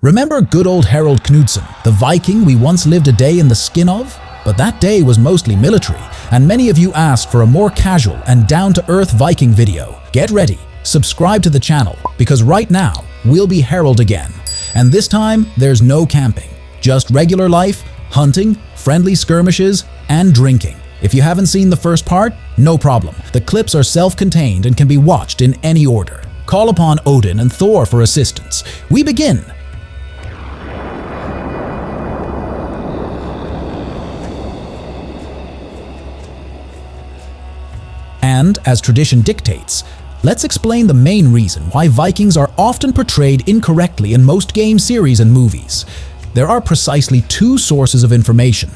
Remember good old Harold Knudsen, the Viking we once lived a day in the skin of? But that day was mostly military, and many of you asked for a more casual and down-to-earth Viking video. Get ready, subscribe to the channel, because right now, we'll be Harold again. And this time, there's no camping. Just regular life, hunting, friendly skirmishes, and drinking. If you haven't seen the first part, no problem. The clips are self-contained and can be watched in any order. Call upon Odin and Thor for assistance. We begin. And, as tradition dictates, let's explain the main reason why Vikings are often portrayed incorrectly in most game series and movies. There are precisely two sources of information.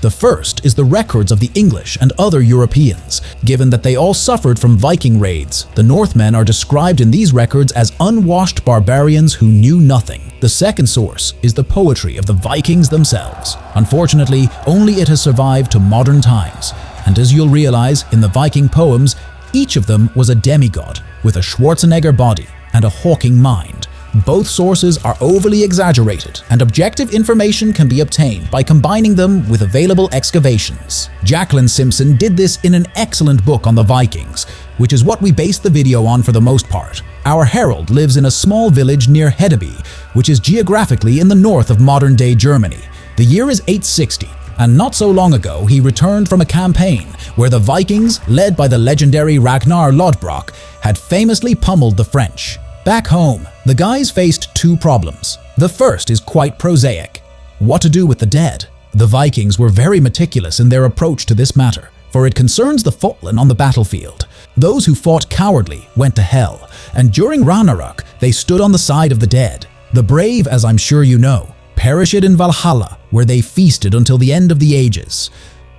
The first is the records of the English and other Europeans. Given that they all suffered from Viking raids, the Northmen are described in these records as unwashed barbarians who knew nothing. The second source is the poetry of the Vikings themselves. Unfortunately, only it has survived to modern times. And as you'll realize, in the Viking poems, each of them was a demigod with a Schwarzenegger body and a hawking mind. Both sources are overly exaggerated, and objective information can be obtained by combining them with available excavations. Jacqueline Simpson did this in an excellent book on the Vikings, which is what we based the video on for the most part. Our Harold lives in a small village near Hedeby, which is geographically in the north of modern-day Germany. The year is 860. And not so long ago, he returned from a campaign where the Vikings, led by the legendary Ragnar Lodbrok, had famously pummeled the French. Back home, the guys faced two problems. The first is quite prosaic: what to do with the dead. The Vikings were very meticulous in their approach to this matter, for it concerns the fallen on the battlefield. Those who fought cowardly went to hell, and during Ragnarok, they stood on the side of the dead. The brave, as I'm sure you know, perished in Valhalla, where they feasted until the end of the ages.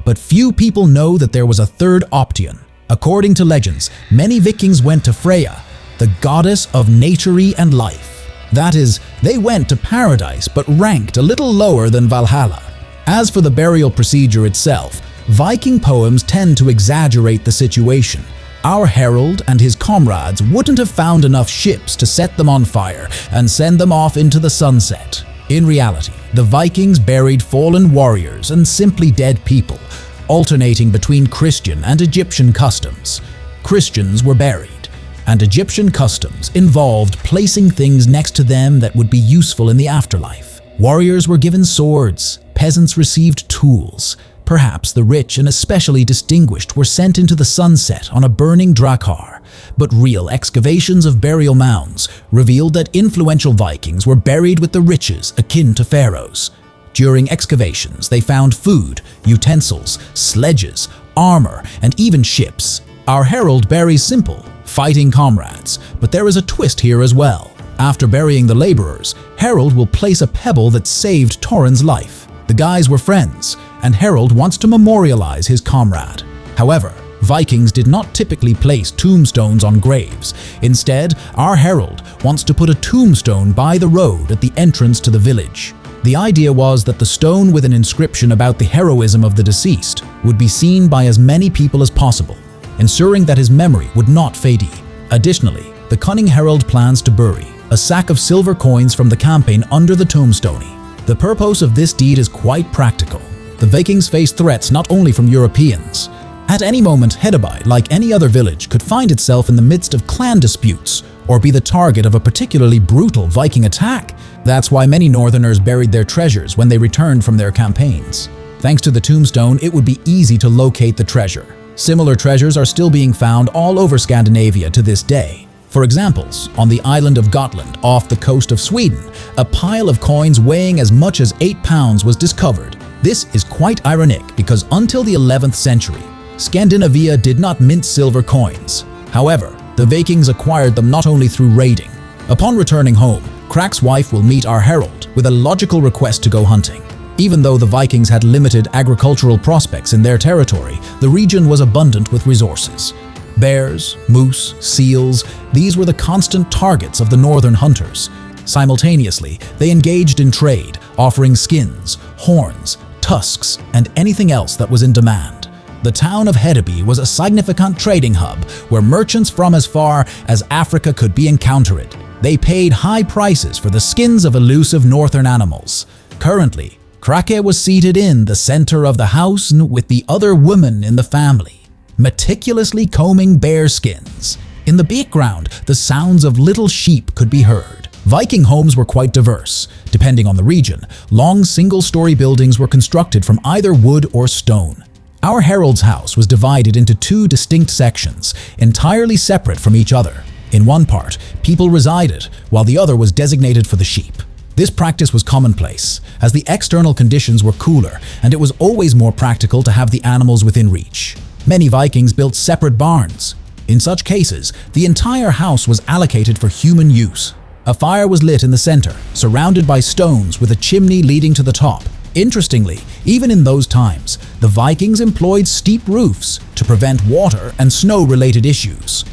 But few people know that there was a third option. According to legends, many Vikings went to Freya, the goddess of nature and life. That is, they went to paradise but ranked a little lower than Valhalla. As for the burial procedure itself, Viking poems tend to exaggerate the situation. Our Harold and his comrades wouldn't have found enough ships to set them on fire and send them off into the sunset. In reality, the Vikings buried fallen warriors and simply dead people, alternating between Christian and Egyptian customs. Christians were buried, and Egyptian customs involved placing things next to them that would be useful in the afterlife. Warriors were given swords, peasants received tools. Perhaps the rich and especially distinguished were sent into the sunset on a burning drakkar. But real excavations of burial mounds revealed that influential Vikings were buried with the riches akin to pharaohs. During excavations, they found food, utensils, sledges, armor, and even ships. Our Harold buries simple, fighting comrades, but there is a twist here as well. After burying the laborers, Harold will place a pebble that saved Thorin's life. The guys were friends, and Harold wants to memorialize his comrade. However, Vikings did not typically place tombstones on graves. Instead, our Harold wants to put a tombstone by the road at the entrance to the village. The idea was that the stone with an inscription about the heroism of the deceased would be seen by as many people as possible, ensuring that his memory would not fade. Additionally, the cunning Harold plans to bury a sack of silver coins from the campaign under the tombstone. The purpose of this deed is quite practical. The Vikings faced threats not only from Europeans. At any moment, Hedeby, like any other village, could find itself in the midst of clan disputes or be the target of a particularly brutal Viking attack. That's why many Northerners buried their treasures when they returned from their campaigns. Thanks to the tombstone, it would be easy to locate the treasure. Similar treasures are still being found all over Scandinavia to this day. For examples, on the island of Gotland, off the coast of Sweden, a pile of coins weighing as much as 8 pounds was discovered. This is quite ironic because until the 11th century, Scandinavia did not mint silver coins. However, the Vikings acquired them not only through raiding. Upon returning home, Crack's wife will meet our Harold with a logical request to go hunting. Even though the Vikings had limited agricultural prospects in their territory, the region was abundant with resources. Bears, moose, seals, these were the constant targets of the northern hunters. Simultaneously, they engaged in trade, offering skins, horns, tusks, and anything else that was in demand. The town of Hedeby was a significant trading hub where merchants from as far as Africa could be encountered. They paid high prices for the skins of elusive northern animals. Currently, Krake was seated in the center of the house with the other woman in the family, meticulously combing bear skins. In the background, the sounds of little sheep could be heard. Viking homes were quite diverse. Depending on the region, long single-story buildings were constructed from either wood or stone. Our herald's house was divided into two distinct sections, entirely separate from each other. In one part, people resided, while the other was designated for the sheep. This practice was commonplace, as the external conditions were cooler, and it was always more practical to have the animals within reach. Many Vikings built separate barns. In such cases, the entire house was allocated for human use. A fire was lit in the center, surrounded by stones with a chimney leading to the top. Interestingly, even in those times, the Vikings employed steep roofs to prevent water and snow-related issues.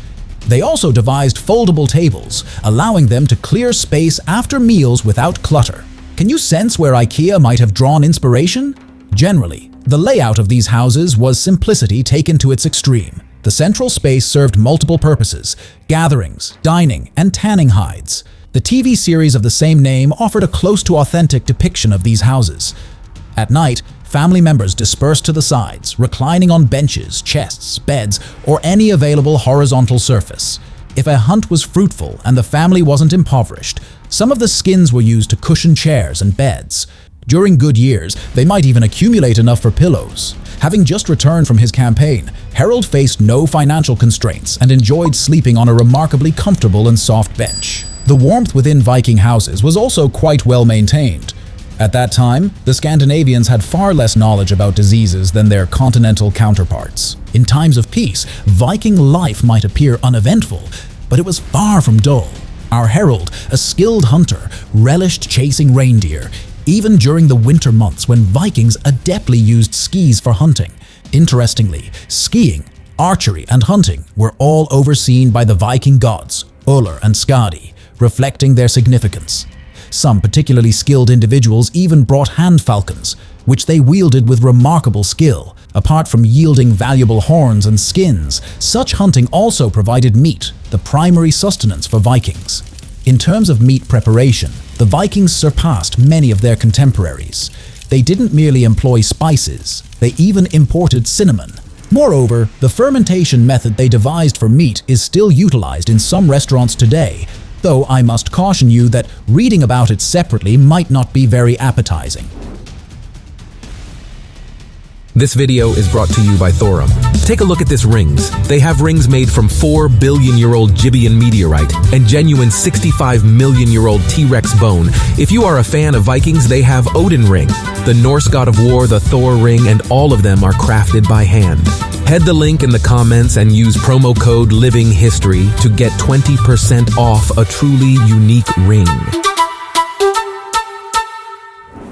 They also devised foldable tables, allowing them to clear space after meals without clutter. Can you sense where IKEA might have drawn inspiration? Generally, the layout of these houses was simplicity taken to its extreme. The central space served multiple purposes: gatherings, dining, and tanning hides. The TV series of the same name offered a close to authentic depiction of these houses. At night, family members dispersed to the sides, reclining on benches, chests, beds, or any available horizontal surface. If a hunt was fruitful and the family wasn't impoverished, some of the skins were used to cushion chairs and beds. During good years, they might even accumulate enough for pillows. Having just returned from his campaign, Harold faced no financial constraints and enjoyed sleeping on a remarkably comfortable and soft bench. The warmth within Viking houses was also quite well maintained. At that time, the Scandinavians had far less knowledge about diseases than their continental counterparts. In times of peace, Viking life might appear uneventful, but it was far from dull. Our herald, a skilled hunter, relished chasing reindeer, even during the winter months when Vikings adeptly used skis for hunting. Interestingly, skiing, archery, and hunting were all overseen by the Viking gods, Ullr and Skadi, reflecting their significance. Some particularly skilled individuals even brought hand falcons, which they wielded with remarkable skill. Apart from yielding valuable horns and skins, such hunting also provided meat, the primary sustenance for Vikings. In terms of meat preparation, the Vikings surpassed many of their contemporaries. They didn't merely employ spices, they even imported cinnamon. Moreover, the fermentation method they devised for meat is still utilized in some restaurants today, though I must caution you that reading about it separately might not be very appetizing. This video is brought to you by Thorum. Take a look at this rings. They have rings made from 4-billion-year-old Gibeon meteorite and genuine 65-million-year-old T-Rex bone. If you are a fan of Vikings, they have Odin ring, the Norse god of war, the Thor ring, and all of them are crafted by hand. Head the link in the comments and use promo code LIVINGHISTORY to get 20% off a truly unique ring.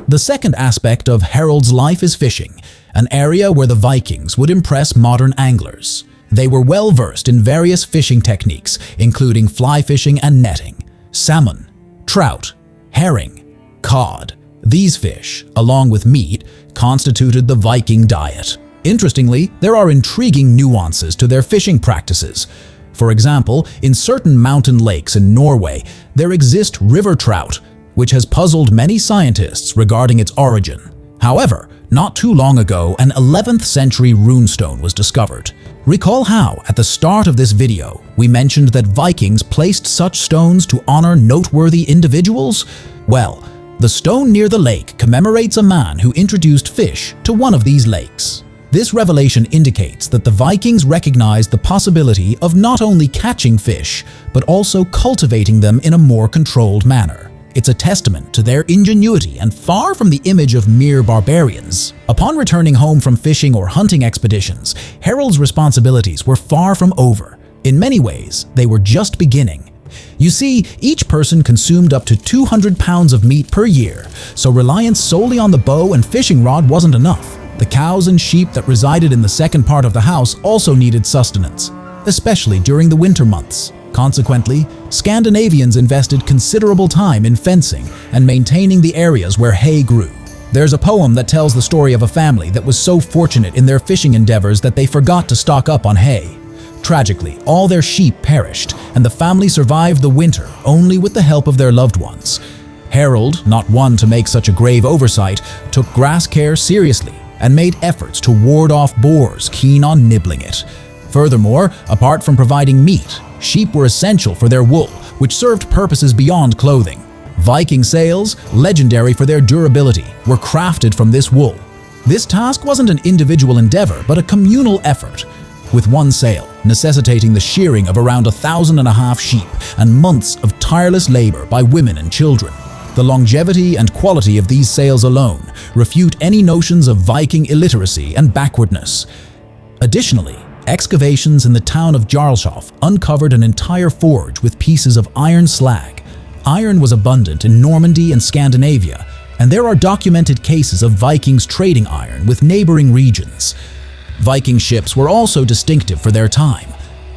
The second aspect of Harold's life is fishing, an area where the Vikings would impress modern anglers. They were well versed in various fishing techniques, including fly fishing and netting. Salmon, trout, herring, cod. These fish, along with meat, constituted the Viking diet. Interestingly, there are intriguing nuances to their fishing practices. For example, in certain mountain lakes in Norway, there exist river trout, which has puzzled many scientists regarding its origin. However, not too long ago, an 11th century runestone was discovered. Recall how, at the start of this video, we mentioned that Vikings placed such stones to honor noteworthy individuals? Well, the stone near the lake commemorates a man who introduced fish to one of these lakes. This revelation indicates that the Vikings recognized the possibility of not only catching fish, but also cultivating them in a more controlled manner. It's a testament to their ingenuity and far from the image of mere barbarians. Upon returning home from fishing or hunting expeditions, Harold's responsibilities were far from over. In many ways, they were just beginning. You see, each person consumed up to 200 pounds of meat per year, so reliance solely on the bow and fishing rod wasn't enough. The cows and sheep that resided in the second part of the house also needed sustenance, especially during the winter months. Consequently, Scandinavians invested considerable time in fencing and maintaining the areas where hay grew. There's a poem that tells the story of a family that was so fortunate in their fishing endeavors that they forgot to stock up on hay. Tragically, all their sheep perished, and the family survived the winter only with the help of their loved ones. Harold, not one to make such a grave oversight, took grass care seriously and made efforts to ward off boars keen on nibbling it. Furthermore, apart from providing meat, sheep were essential for their wool, which served purposes beyond clothing. Viking sails, legendary for their durability, were crafted from this wool. This task wasn't an individual endeavor, but a communal effort, with one sail necessitating the shearing of around 1,500 sheep and months of tireless labor by women and children. The longevity and quality of these sails alone refute any notions of Viking illiteracy and backwardness. Additionally, excavations in the town of Jarlshof uncovered an entire forge with pieces of iron slag. Iron was abundant in Normandy and Scandinavia, and there are documented cases of Vikings trading iron with neighboring regions. Viking ships were also distinctive for their time.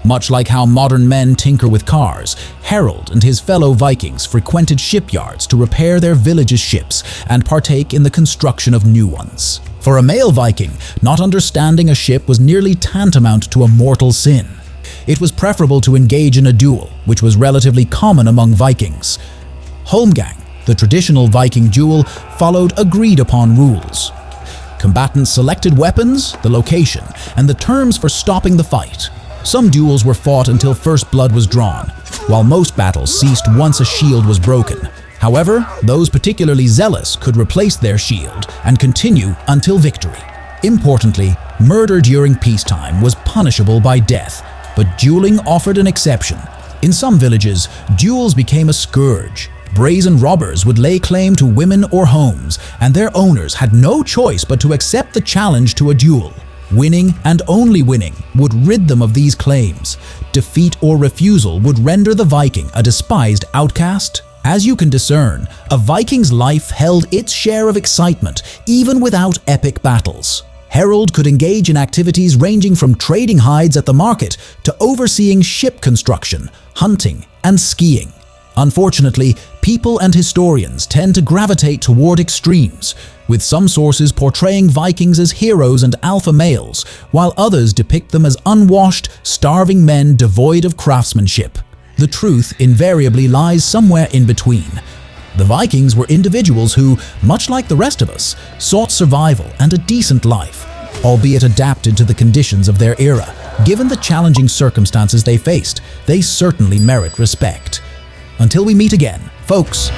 Much like how modern men tinker with cars, Harold and his fellow Vikings frequented shipyards to repair their villages' ships and partake in the construction of new ones. For a male Viking, not understanding a ship was nearly tantamount to a mortal sin. It was preferable to engage in a duel, which was relatively common among Vikings. Holmgang, the traditional Viking duel, followed agreed-upon rules. Combatants selected weapons, the location, and the terms for stopping the fight. Some duels were fought until first blood was drawn, while most battles ceased once a shield was broken. However, those particularly zealous could replace their shield and continue until victory. Importantly, murder during peacetime was punishable by death, but dueling offered an exception. In some villages, duels became a scourge. Brazen robbers would lay claim to women or homes, and their owners had no choice but to accept the challenge to a duel. Winning, and only winning, would rid them of these claims. Defeat or refusal would render the Viking a despised outcast. As you can discern, a Viking's life held its share of excitement, even without epic battles. Harold could engage in activities ranging from trading hides at the market to overseeing ship construction, hunting, and skiing. Unfortunately, people and historians tend to gravitate toward extremes, with some sources portraying Vikings as heroes and alpha males, while others depict them as unwashed, starving men devoid of craftsmanship. The truth invariably lies somewhere in between. The Vikings were individuals who, much like the rest of us, sought survival and a decent life, albeit adapted to the conditions of their era. Given the challenging circumstances they faced, they certainly merit respect. Until we meet again, folks.